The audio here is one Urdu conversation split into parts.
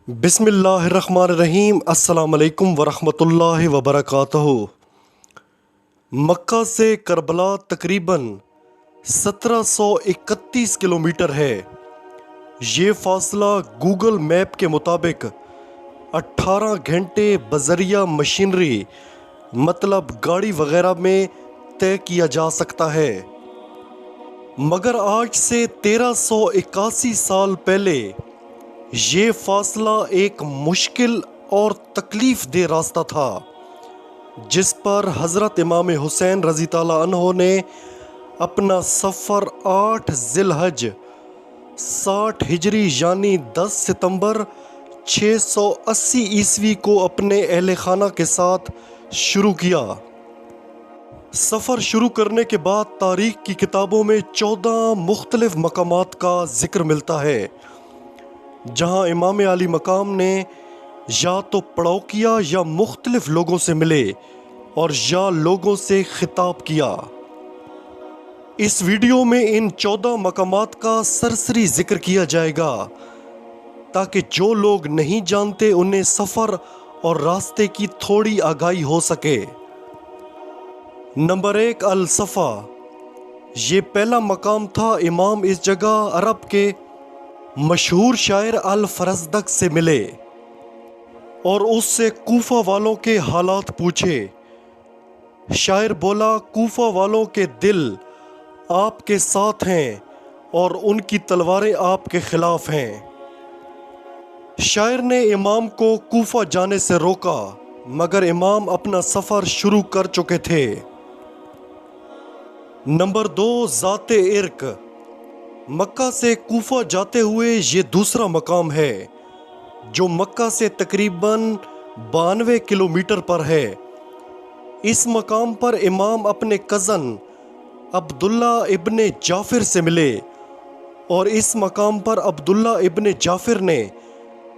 بسم اللہ الرحمن الرحیم۔ السلام علیکم ورحمۃ اللہ وبرکاتہ۔ مکہ سے کربلا تقریباً 1731 کلومیٹر ہے۔ یہ فاصلہ گوگل میپ کے مطابق 18 گھنٹے بذریعہ مشینری مطلب گاڑی وغیرہ میں طے کیا جا سکتا ہے، مگر آج سے 1381 سال پہلے یہ فاصلہ ایک مشکل اور تکلیف دہ راستہ تھا، جس پر حضرت امام حسین رضی اللہ عنہ نے اپنا سفر 8 ذی الحج 60 ہجری یعنی 10 ستمبر 680 عیسوی کو اپنے اہل خانہ کے ساتھ شروع کیا۔ سفر شروع کرنے کے بعد تاریخ کی کتابوں میں 14 مختلف مقامات کا ذکر ملتا ہے، جہاں امام علی مقام نے یا تو پڑاؤ کیا یا مختلف لوگوں سے ملے اور یا لوگوں سے خطاب کیا۔ اس ویڈیو میں ان 14 مقامات کا سرسری ذکر کیا جائے گا تاکہ جو لوگ نہیں جانتے انہیں سفر اور راستے کی تھوڑی آگاہی ہو سکے۔ نمبر 1، الصفا۔ یہ پہلا مقام تھا۔ امام اس جگہ عرب کے مشہور شاعر الفرزدق سے ملے اور اس سے کوفہ والوں کے حالات پوچھے۔ شاعر بولا، کوفہ والوں کے دل آپ کے ساتھ ہیں اور ان کی تلواریں آپ کے خلاف ہیں۔ شاعر نے امام کو کوفہ جانے سے روکا، مگر امام اپنا سفر شروع کر چکے تھے۔ نمبر 2، ذات عرق۔ مکہ سے کوفہ جاتے ہوئے یہ دوسرا مقام ہے، جو مکہ سے تقریباً 92 کلومیٹر پر ہے۔ اس مقام پر امام اپنے کزن عبداللہ ابن جعفر سے ملے اور اس مقام پر عبداللہ ابن جعفر نے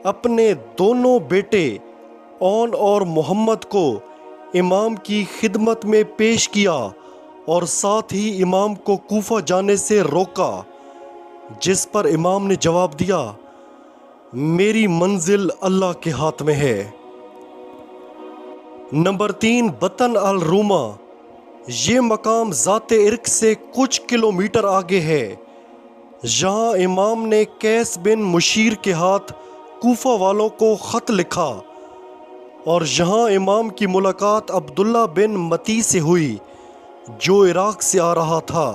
اپنے دونوں بیٹے اون اور محمد کو امام کی خدمت میں پیش کیا اور ساتھ ہی امام کو کوفہ جانے سے روکا، جس پر امام نے جواب دیا، میری منزل اللہ کے ہاتھ میں ہے۔ نمبر 3، بطن الروما۔ یہ مقام ذات عرق سے کچھ کلومیٹر آگے ہے۔ یہاں امام نے قیس بن مشیر کے ہاتھ کوفہ والوں کو خط لکھا اور یہاں امام کی ملاقات عبداللہ بن متی سے ہوئی، جو عراق سے آ رہا تھا۔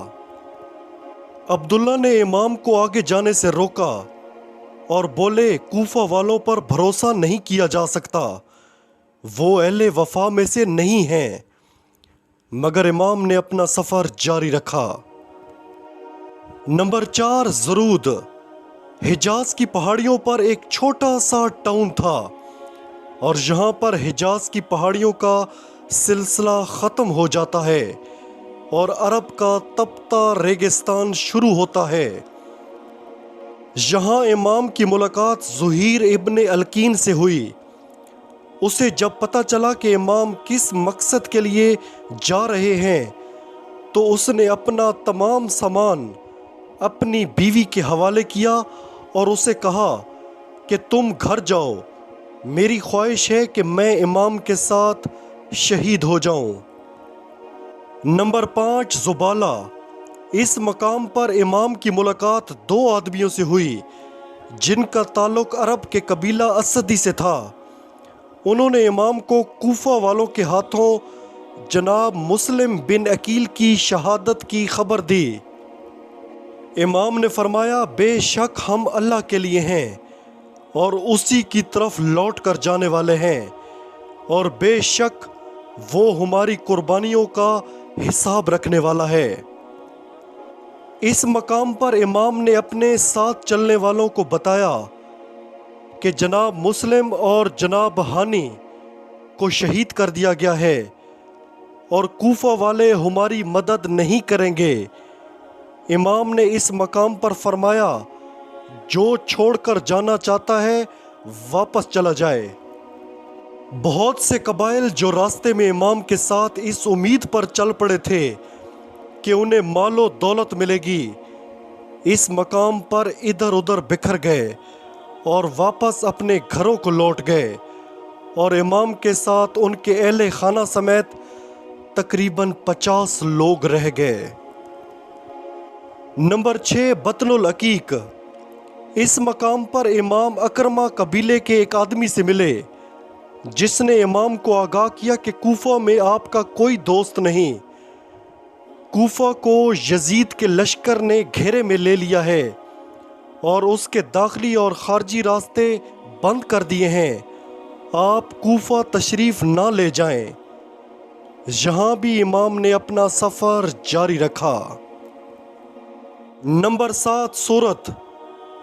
عبداللہ نے امام کو آگے جانے سے روکا اور بولے، کوفہ والوں پر بھروسہ نہیں کیا جا سکتا، وہ اہل وفا میں سے نہیں ہیں، مگر امام نے اپنا سفر جاری رکھا۔ نمبر 4، زرود۔ حجاز کی پہاڑیوں پر ایک چھوٹا سا ٹاؤن تھا اور یہاں پر حجاز کی پہاڑیوں کا سلسلہ ختم ہو جاتا ہے اور عرب کا تپتا ریگستان شروع ہوتا ہے۔ یہاں امام کی ملاقات زہیر ابن الکین سے ہوئی۔ اسے جب پتہ چلا کہ امام کس مقصد کے لیے جا رہے ہیں تو اس نے اپنا تمام سامان اپنی بیوی کے حوالے کیا اور اسے کہا کہ تم گھر جاؤ، میری خواہش ہے کہ میں امام کے ساتھ شہید ہو جاؤں۔ نمبر 5، زبالہ۔ اس مقام پر امام کی ملاقات 2 آدمیوں سے ہوئی جن کا تعلق عرب کے قبیلہ اسدی سے تھا۔ انہوں نے امام کو کوفہ والوں کے ہاتھوں جناب مسلم بن عقیل کی شہادت کی خبر دی۔ امام نے فرمایا، بے شک ہم اللہ کے لیے ہیں اور اسی کی طرف لوٹ کر جانے والے ہیں، اور بے شک وہ ہماری قربانیوں کا حساب رکھنے والا ہے۔ اس مقام پر امام نے اپنے ساتھ چلنے والوں کو بتایا کہ جناب مسلم اور جناب ہانی کو شہید کر دیا گیا ہے اور کوفہ والے ہماری مدد نہیں کریں گے۔ امام نے اس مقام پر فرمایا، جو چھوڑ کر جانا چاہتا ہے واپس چلا جائے۔ بہت سے قبائل جو راستے میں امام کے ساتھ اس امید پر چل پڑے تھے کہ انہیں مال و دولت ملے گی، اس مقام پر ادھر ادھر بکھر گئے اور واپس اپنے گھروں کو لوٹ گئے، اور امام کے ساتھ ان کے اہل خانہ سمیت تقریباً 50 لوگ رہ گئے۔ نمبر 6، بطن العقیق۔ اس مقام پر امام اکرمہ قبیلے کے ایک آدمی سے ملے، جس نے امام کو آگاہ کیا کہ کوفہ میں آپ کا کوئی دوست نہیں۔ کوفہ کو یزید کے لشکر نے گھیرے میں لے لیا ہے اور اس کے داخلی اور خارجی راستے بند کر دیے ہیں، آپ کوفہ تشریف نہ لے جائیں۔ یہاں بھی امام نے اپنا سفر جاری رکھا۔ نمبر 7، سورت۔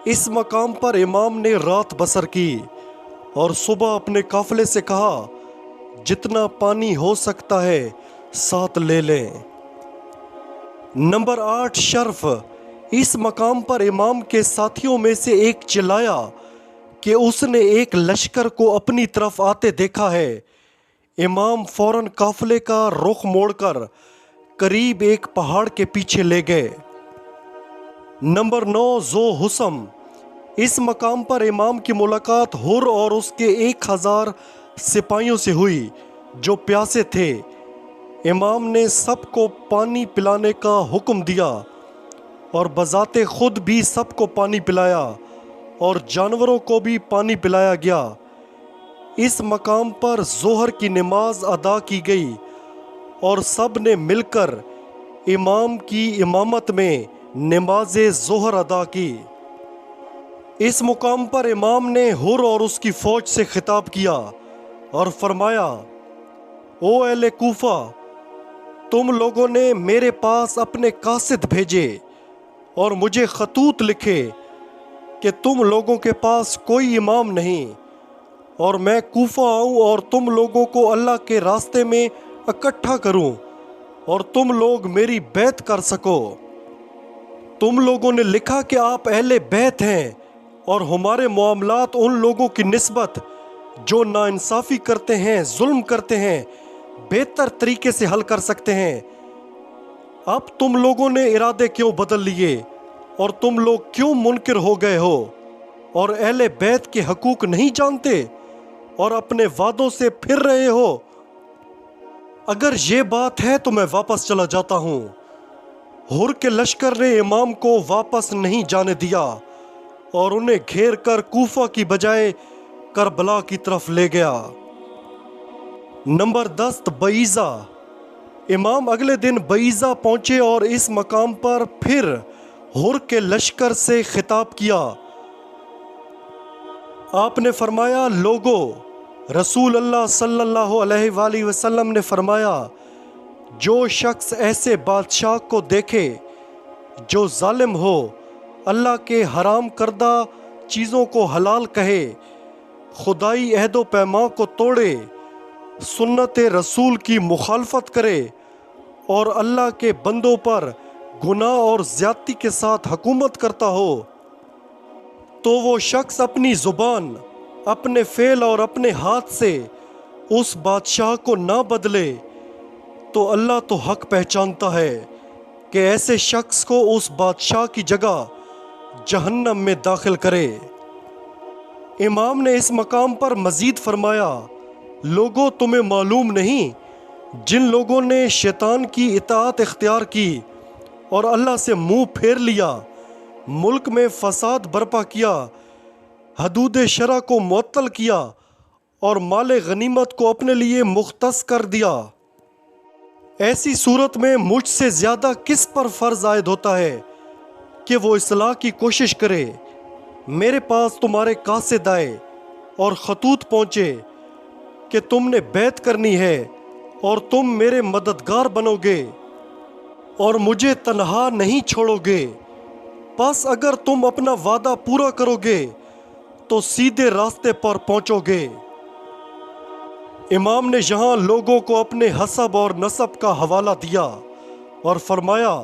اس مقام پر امام نے رات بسر کی اور صبح اپنے قافلے سے کہا جتنا پانی ہو سکتا ہے ساتھ لے لیں۔ نمبر 8، شرف۔ اس مقام پر امام کے ساتھیوں میں سے ایک چلایا کہ اس نے ایک لشکر کو اپنی طرف آتے دیکھا ہے۔ امام فوراً قافلے کا رخ موڑ کر قریب ایک پہاڑ کے پیچھے لے گئے۔ نمبر 9، ذو حسم۔ اس مقام پر امام کی ملاقات حر اور اس کے 1000 سپاہیوں سے ہوئی جو پیاسے تھے۔ امام نے سب کو پانی پلانے کا حکم دیا اور بذات خود بھی سب کو پانی پلایا اور جانوروں کو بھی پانی پلایا گیا۔ اس مقام پر ظہر کی نماز ادا کی گئی اور سب نے مل کر امام کی امامت میں نماز ظہر ادا کی۔ اس مقام پر امام نے حر اور اس کی فوج سے خطاب کیا اور فرمایا، او اہل کوفہ، تم لوگوں نے میرے پاس اپنے قاصد بھیجے اور مجھے خطوط لکھے کہ تم لوگوں کے پاس کوئی امام نہیں، اور میں کوفہ آؤں اور تم لوگوں کو اللہ کے راستے میں اکٹھا کروں اور تم لوگ میری بیعت کر سکو۔ تم لوگوں نے لکھا کہ آپ اہل بیت ہیں اور ہمارے معاملات ان لوگوں کی نسبت جو ناانصافی کرتے ہیں، ظلم کرتے ہیں، بہتر طریقے سے حل کر سکتے ہیں۔ اب تم لوگوں نے ارادے کیوں بدل لیے اور تم لوگ کیوں منکر ہو گئے ہو اور اہل بیت کے حقوق نہیں جانتے اور اپنے وعدوں سے پھر رہے ہو؟ اگر یہ بات ہے تو میں واپس چلا جاتا ہوں۔ حر کے لشکر نے امام کو واپس نہیں جانے دیا اور انہیں گھیر کر کوفہ کی بجائے کربلا کی طرف لے گیا۔ نمبر 10، بعیضہ۔ امام اگلے دن بعیضہ پہنچے اور اس مقام پر پھر حر کے لشکر سے خطاب کیا۔ آپ نے فرمایا، لوگو، رسول اللہ صلی اللہ علیہ وآلہ وسلم نے فرمایا، جو شخص ایسے بادشاہ کو دیکھے جو ظالم ہو، اللہ کے حرام کردہ چیزوں کو حلال کہے، خدائی عہد و پیمان کو توڑے، سنت رسول کی مخالفت کرے اور اللہ کے بندوں پر گناہ اور زیادتی کے ساتھ حکومت کرتا ہو، تو وہ شخص اپنی زبان، اپنے فعل اور اپنے ہاتھ سے اس بادشاہ کو نہ بدلے، تو اللہ تو حق پہچانتا ہے کہ ایسے شخص کو اس بادشاہ کی جگہ جہنم میں داخل کرے۔ امام نے اس مقام پر مزید فرمایا، لوگوں، تمہیں معلوم نہیں جن لوگوں نے شیطان کی اطاعت اختیار کی اور اللہ سے منہ پھیر لیا، ملک میں فساد برپا کیا، حدود شرع کو معطل کیا اور مال غنیمت کو اپنے لیے مختص کر دیا، ایسی صورت میں مجھ سے زیادہ کس پر فرض عائد ہوتا ہے کہ وہ اصلاح کی کوشش کرے؟ میرے پاس تمہارے قاصد آئے اور خطوط پہنچے کہ تم نے بیعت کرنی ہے اور تم میرے مددگار بنو گے اور مجھے تنہا نہیں چھوڑو گے، پس اگر تم اپنا وعدہ پورا کرو گے تو سیدھے راستے پر پہنچو گے۔ امام نے یہاں لوگوں کو اپنے حسب اور نسب کا حوالہ دیا اور فرمایا،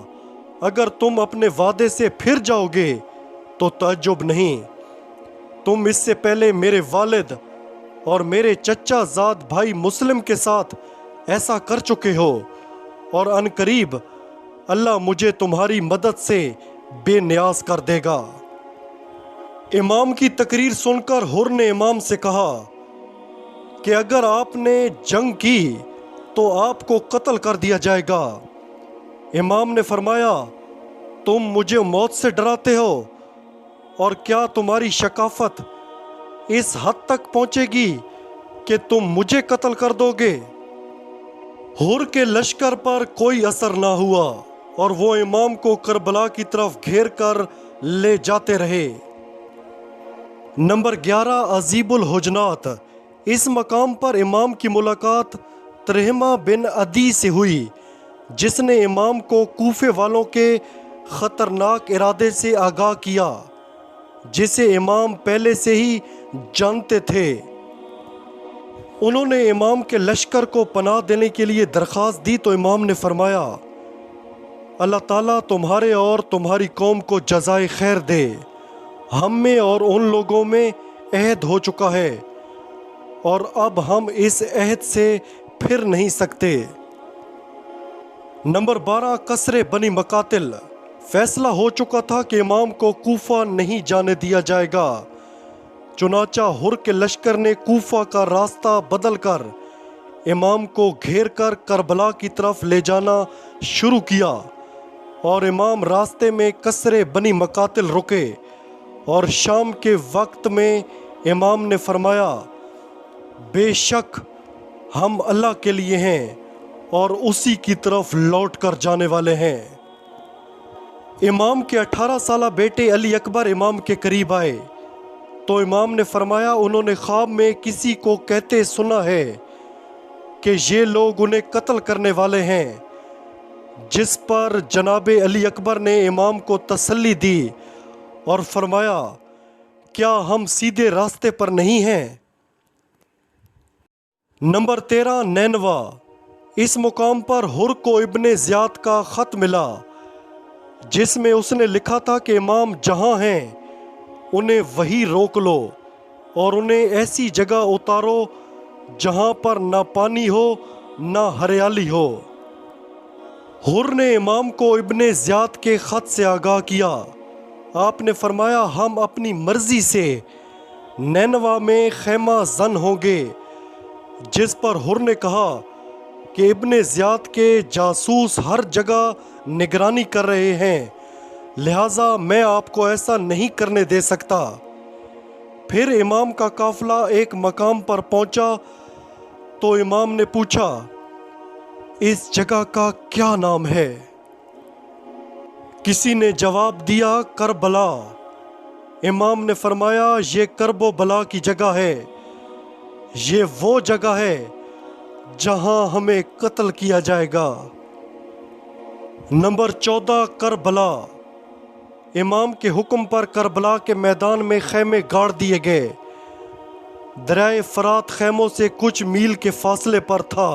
اگر تم اپنے وعدے سے پھر جاؤ گے تو تعجب نہیں، تم اس سے پہلے میرے والد اور میرے چچا زاد بھائی مسلم کے ساتھ ایسا کر چکے ہو، اور ان قریب اللہ مجھے تمہاری مدد سے بے نیاز کر دے گا۔ امام کی تقریر سن کر حر نے امام سے کہا کہ اگر آپ نے جنگ کی تو آپ کو قتل کر دیا جائے گا۔ امام نے فرمایا تم مجھے موت سے ڈراتے ہو، اور کیا تمہاری شکافت اس حد تک پہنچے گی کہ تم مجھے قتل کر دو گے؟ حر کے لشکر پر کوئی اثر نہ ہوا اور وہ امام کو کربلا کی طرف گھیر کر لے جاتے رہے۔ نمبر 11، عزیب الحجنات۔ اس مقام پر امام کی ملاقات طرحمہ بن عدی سے ہوئی، جس نے امام کو کوفے والوں کے خطرناک ارادے سے آگاہ کیا، جسے امام پہلے سے ہی جانتے تھے۔ انہوں نے امام کے لشکر کو پناہ دینے کے لیے درخواست دی تو امام نے فرمایا اللہ تعالیٰ تمہارے اور تمہاری قوم کو جزائے خیر دے۔ ہم میں اور ان لوگوں میں عہد ہو چکا ہے، اور اب ہم اس عہد سے پھر نہیں سکتے۔ نمبر 12، کسر بنی مقاتل۔ فیصلہ ہو چکا تھا کہ امام کو کوفہ نہیں جانے دیا جائے گا، چنانچہ حر کے لشکر نے کوفہ کا راستہ بدل کر امام کو گھیر کر کربلا کی طرف لے جانا شروع کیا، اور امام راستے میں کسر بنی مقاتل رکے، اور شام کے وقت میں امام نے فرمایا بے شک ہم اللہ کے لیے ہیں اور اسی کی طرف لوٹ کر جانے والے ہیں۔ امام کے 18 سالہ بیٹے علی اکبر امام کے قریب آئے تو امام نے فرمایا انہوں نے خواب میں کسی کو کہتے سنا ہے کہ یہ لوگ انہیں قتل کرنے والے ہیں، جس پر جناب علی اکبر نے امام کو تسلی دی اور فرمایا کیا ہم سیدھے راستے پر نہیں ہیں؟ نمبر 13، نینوا۔ اس مقام پر حر کو ابن زیاد کا خط ملا، جس میں اس نے لکھا تھا کہ امام جہاں ہیں انہیں وہی روک لو اور انہیں ایسی جگہ اتارو جہاں پر نہ پانی ہو نہ ہریالی ہو۔ حر نے امام کو ابن زیاد کے خط سے آگاہ کیا۔ آپ نے فرمایا ہم اپنی مرضی سے نینوا میں خیمہ زن ہوں گے، جس پر حر نے کہا کہ ابن زیاد کے جاسوس ہر جگہ نگرانی کر رہے ہیں، لہٰذا میں آپ کو ایسا نہیں کرنے دے سکتا۔ پھر امام کا قافلہ ایک مقام پر پہنچا تو امام نے پوچھا اس جگہ کا کیا نام ہے؟ کسی نے جواب دیا کربلا۔ امام نے فرمایا یہ کرب و بلا کی جگہ ہے، یہ وہ جگہ ہے جہاں ہمیں قتل کیا جائے گا۔ نمبر 14، کربلا۔ امام کے حکم پر کربلا کے میدان میں خیمے گاڑ دیے گئے۔ دریائے فرات خیموں سے کچھ میل کے فاصلے پر تھا،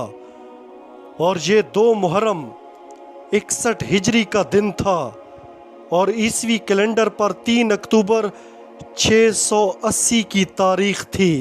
اور یہ 2 محرم 61 ہجری کا دن تھا، اور عیسوی کیلنڈر پر 3 اکتوبر 680 کی تاریخ تھی۔